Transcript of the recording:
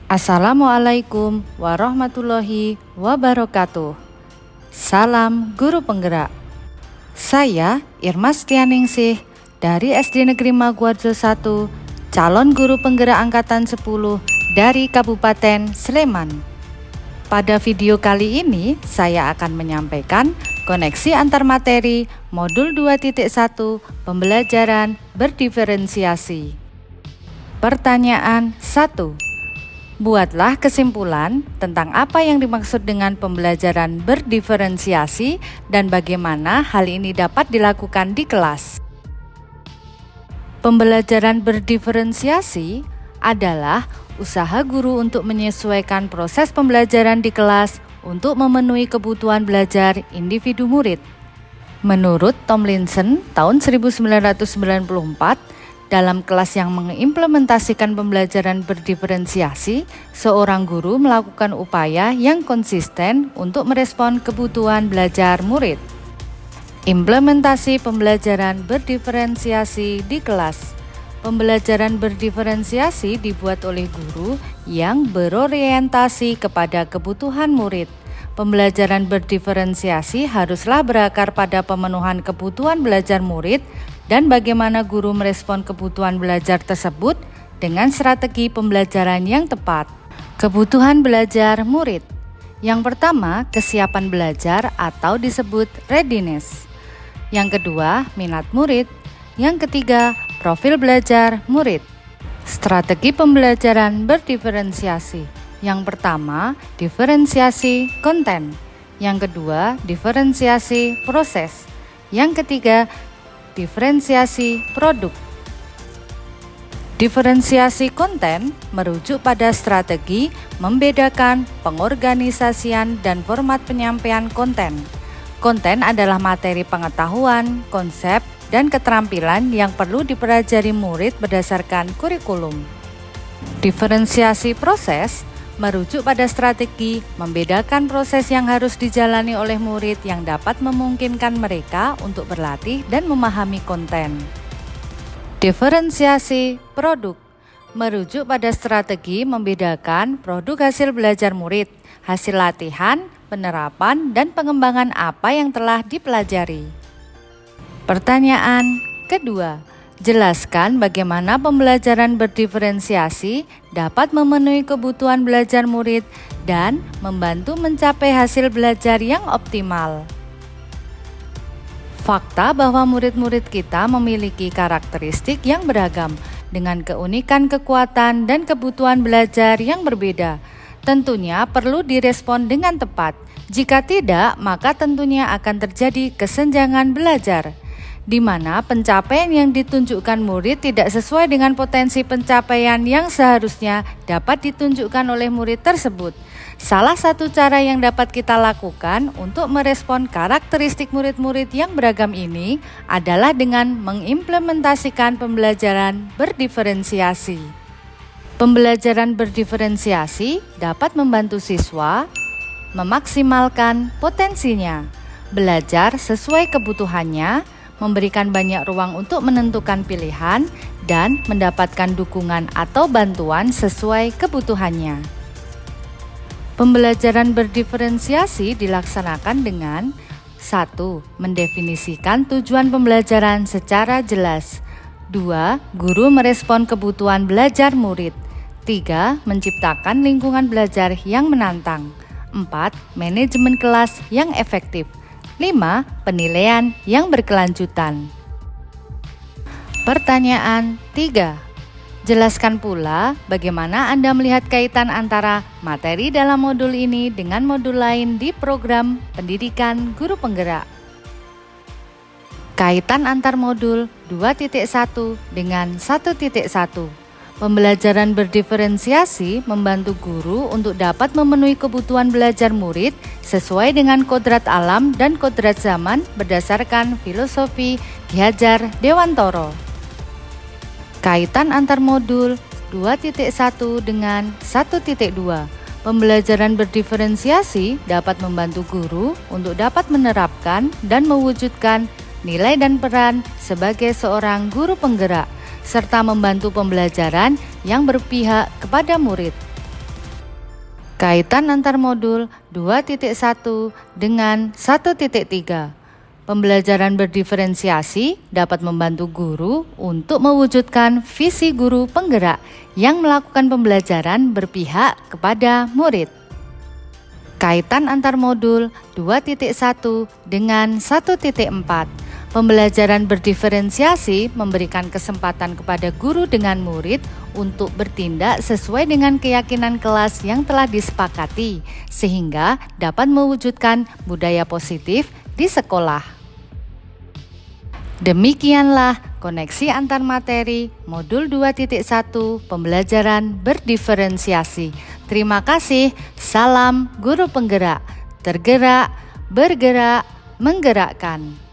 Assalamualaikum warahmatullahi wabarakatuh. Salam Guru Penggerak. Saya Irma Setianingsih dari SD Negeri Maguwarjo 1, calon Guru Penggerak Angkatan 10 dari Kabupaten Sleman. Pada video kali ini saya akan menyampaikan koneksi antar materi modul 2.1 pembelajaran berdiferensiasi. Pertanyaan 1. Buatlah kesimpulan tentang apa yang dimaksud dengan pembelajaran berdiferensiasi dan bagaimana hal ini dapat dilakukan di kelas. Pembelajaran berdiferensiasi adalah usaha guru untuk menyesuaikan proses pembelajaran di kelas untuk memenuhi kebutuhan belajar individu murid. Menurut Tomlinson tahun 1994, dalam kelas yang mengimplementasikan pembelajaran berdiferensiasi, seorang guru melakukan upaya yang konsisten untuk merespon kebutuhan belajar murid. Implementasi pembelajaran berdiferensiasi di kelas. Pembelajaran berdiferensiasi dibuat oleh guru yang berorientasi kepada kebutuhan murid. Pembelajaran berdiferensiasi haruslah berakar pada pemenuhan kebutuhan belajar murid dan bagaimana guru merespon kebutuhan belajar tersebut dengan strategi pembelajaran yang tepat. Kebutuhan belajar murid. Yang pertama, kesiapan belajar atau disebut readiness. Yang kedua, minat murid. Yang ketiga, profil belajar murid. Strategi pembelajaran berdiferensiasi. Yang pertama, diferensiasi konten. Yang kedua, diferensiasi proses. Yang ketiga, diferensiasi produk. Diferensiasi konten merujuk pada strategi membedakan pengorganisasian dan format penyampaian konten. Konten adalah materi pengetahuan, konsep, dan keterampilan yang perlu dipelajari murid berdasarkan kurikulum. Diferensiasi proses merujuk pada strategi membedakan proses yang harus dijalani oleh murid yang dapat memungkinkan mereka untuk berlatih dan memahami konten. Diferensiasi produk merujuk pada strategi membedakan produk hasil belajar murid, hasil latihan, penerapan, dan pengembangan apa yang telah dipelajari. Pertanyaan kedua. Jelaskan bagaimana pembelajaran berdiferensiasi dapat memenuhi kebutuhan belajar murid dan membantu mencapai hasil belajar yang optimal. Fakta bahwa murid-murid kita memiliki karakteristik yang beragam dengan keunikan kekuatan dan kebutuhan belajar yang berbeda. Tentunya perlu direspon dengan tepat. Jika tidak, maka tentunya akan terjadi kesenjangan belajar, di mana pencapaian yang ditunjukkan murid tidak sesuai dengan potensi pencapaian yang seharusnya dapat ditunjukkan oleh murid tersebut. Salah satu cara yang dapat kita lakukan untuk merespon karakteristik murid-murid yang beragam ini adalah dengan mengimplementasikan pembelajaran berdiferensiasi. Pembelajaran berdiferensiasi dapat membantu siswa memaksimalkan potensinya, belajar sesuai kebutuhannya, memberikan banyak ruang untuk menentukan pilihan, dan mendapatkan dukungan atau bantuan sesuai kebutuhannya. Pembelajaran berdiferensiasi dilaksanakan dengan 1. Mendefinisikan tujuan pembelajaran secara jelas. 2. Guru merespon kebutuhan belajar murid. 3. Menciptakan lingkungan belajar yang menantang. 4. Manajemen kelas yang efektif. 5. Penilaian yang berkelanjutan. Pertanyaan 3. Jelaskan pula bagaimana Anda melihat kaitan antara materi dalam modul ini dengan modul lain di program pendidikan guru penggerak. Kaitan antar modul 2.1 dengan 1.1. Pembelajaran berdiferensiasi membantu guru untuk dapat memenuhi kebutuhan belajar murid sesuai dengan kodrat alam dan kodrat zaman berdasarkan filosofi Ki Hajar Dewantoro. Kaitan antar modul 2.1 dengan 1.2. Pembelajaran berdiferensiasi dapat membantu guru untuk dapat menerapkan dan mewujudkan nilai dan peran sebagai seorang guru penggerak serta membantu pembelajaran yang berpihak kepada murid. Kaitan antar modul 2.1 dengan 1.3. Pembelajaran berdiferensiasi dapat membantu guru untuk mewujudkan visi guru penggerak yang melakukan pembelajaran berpihak kepada murid. Kaitan antar modul 2.1 dengan 1.4. Pembelajaran berdiferensiasi memberikan kesempatan kepada guru dengan murid untuk bertindak sesuai dengan keyakinan kelas yang telah disepakati, sehingga dapat mewujudkan budaya positif di sekolah. Demikianlah koneksi antar materi modul 2.1 pembelajaran berdiferensiasi. Terima kasih. Salam guru penggerak. Tergerak, bergerak, menggerakkan.